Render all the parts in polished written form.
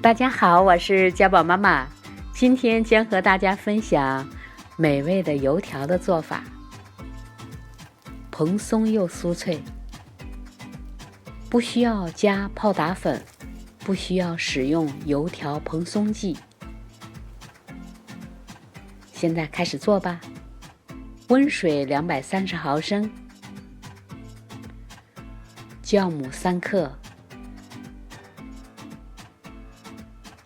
大家好，我是家宝妈妈，今天将和大家分享美味的油条的做法，蓬松又酥脆，不需要加泡打粉，不需要使用油条蓬松剂。现在开始做吧。温水230毫升，酵母3克，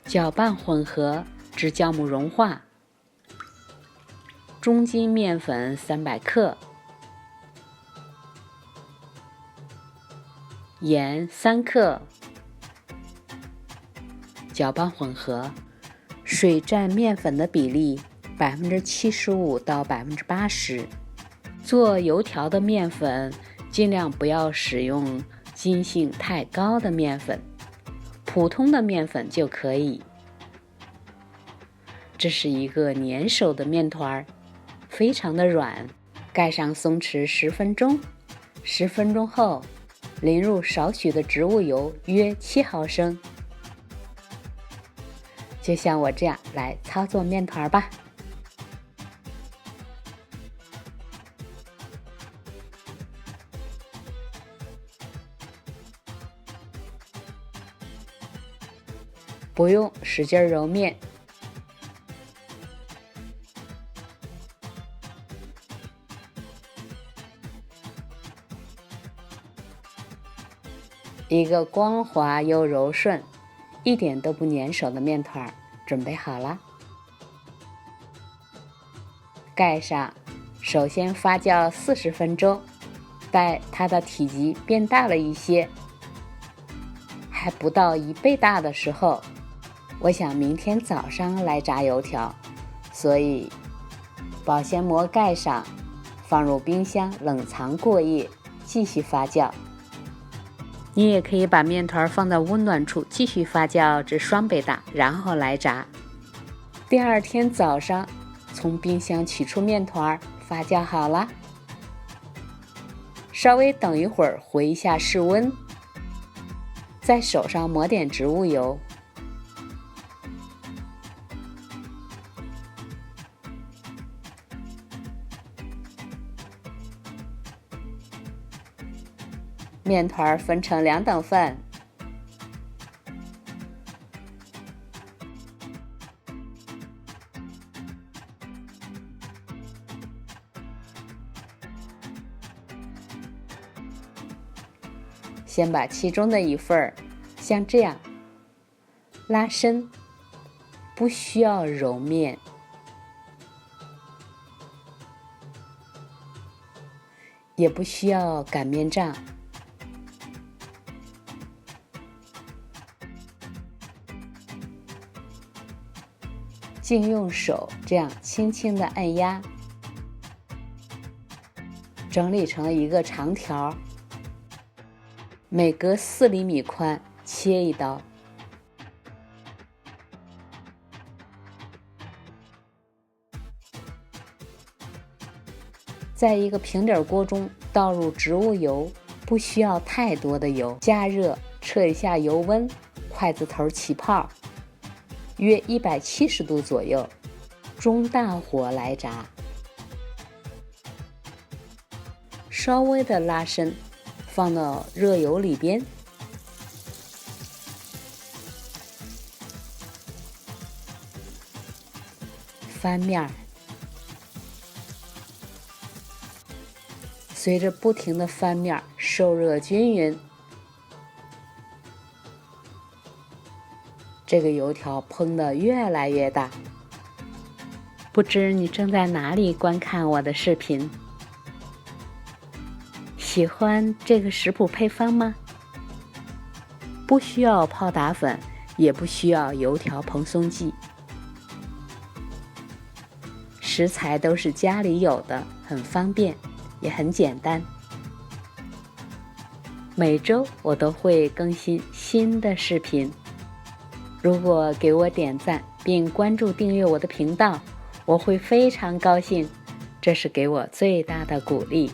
搅拌混合至酵母融化，中筋面粉300克，盐3克，搅拌混合，水占面粉的比例75%到80%。做油条的面粉尽量不要使用筋性太高的面粉，普通的面粉就可以。这是一个粘手的面团，非常的软，盖上松弛10分钟。10分钟后，淋入少许的植物油，约7毫升。就像我这样来操作面团吧。不用使劲揉面，一个光滑又柔顺，一点都不粘手的面团准备好了。盖上，首先发酵40分钟，待它的体积变大了一些，还不到1倍大的时候，我想明天早上来炸油条，所以保鲜膜盖上，放入冰箱冷藏过夜，继续发酵。你也可以把面团放到温暖处继续发酵至双倍大，然后来炸。第二天早上从冰箱取出面团，发酵好了，稍微等一会儿回一下室温，在手上抹点植物油，面团分成2等份，先把其中的一份像这样拉伸，不需要揉面，也不需要擀面杖，净用手这样轻轻地按压，整理成一个长条，每隔4厘米宽切一刀，在一个平底锅中倒入植物油，不需要太多的油，加热，测一下油温，筷子头起泡，约170度左右，中大火来炸，稍微的拉伸，放到热油里边，翻面，随着不停的翻面，受热均匀，这个油条蓬得越来越大。不知你正在哪里观看我的视频？喜欢这个食谱配方吗？不需要泡打粉，也不需要油条蓬松剂，食材都是家里有的，很方便，也很简单。每周我都会更新新的视频，如果给我点赞并关注订阅我的频道，我会非常高兴，这是给我最大的鼓励。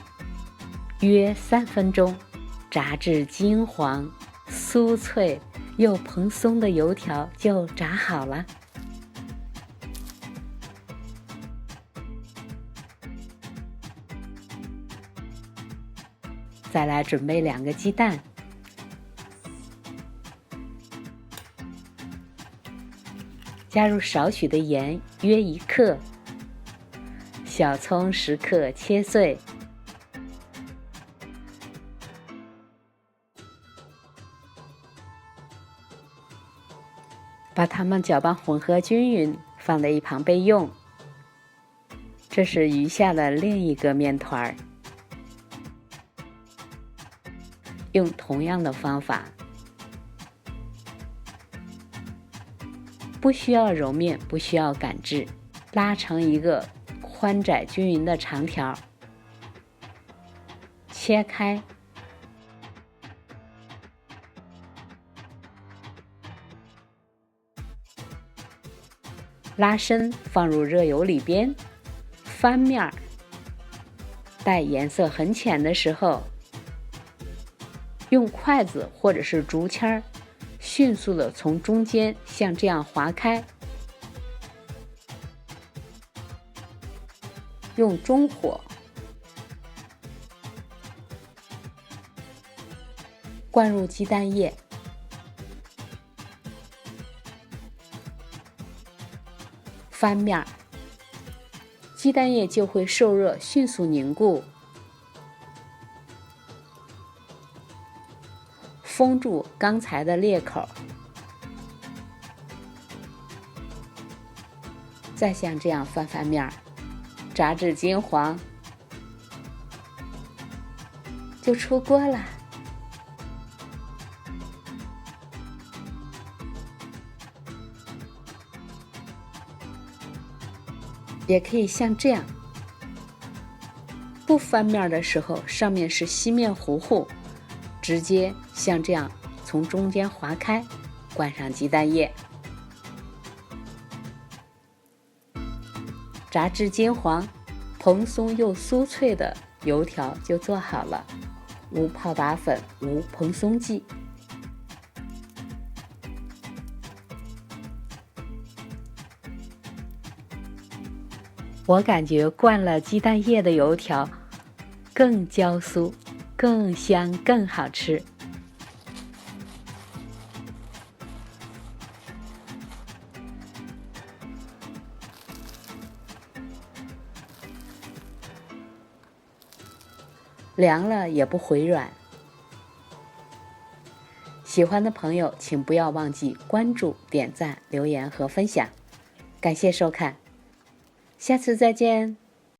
约3分钟，炸至金黄、酥脆又蓬松的油条就炸好了。再来准备2个鸡蛋，加入少许的盐，约1克，小葱10克切碎，把它们搅拌混合均匀，放在一旁备用。这是余下的另一个面团儿，用同样的方法，不需要揉面，不需要擀制，拉成一个宽窄均匀的长条，切开，拉伸放入热油里边，翻面，待颜色很浅的时候，用筷子或者是竹签迅速的从中间像这样划开，用中火灌入鸡蛋液，翻面，鸡蛋液就会受热迅速凝固，封住刚才的裂口，再像这样翻面，炸至金黄，就出锅了。也可以像这样，不翻面的时候，上面是锡面糊糊，直接像这样从中间划开，灌上鸡蛋液，炸至金黄，蓬松又酥脆的油条就做好了，无泡打粉，无蓬松剂。我感觉灌了鸡蛋液的油条更焦酥、更香、更好吃。凉了也不回软。喜欢的朋友请不要忘记关注、点赞、留言和分享。感谢收看，下次再见。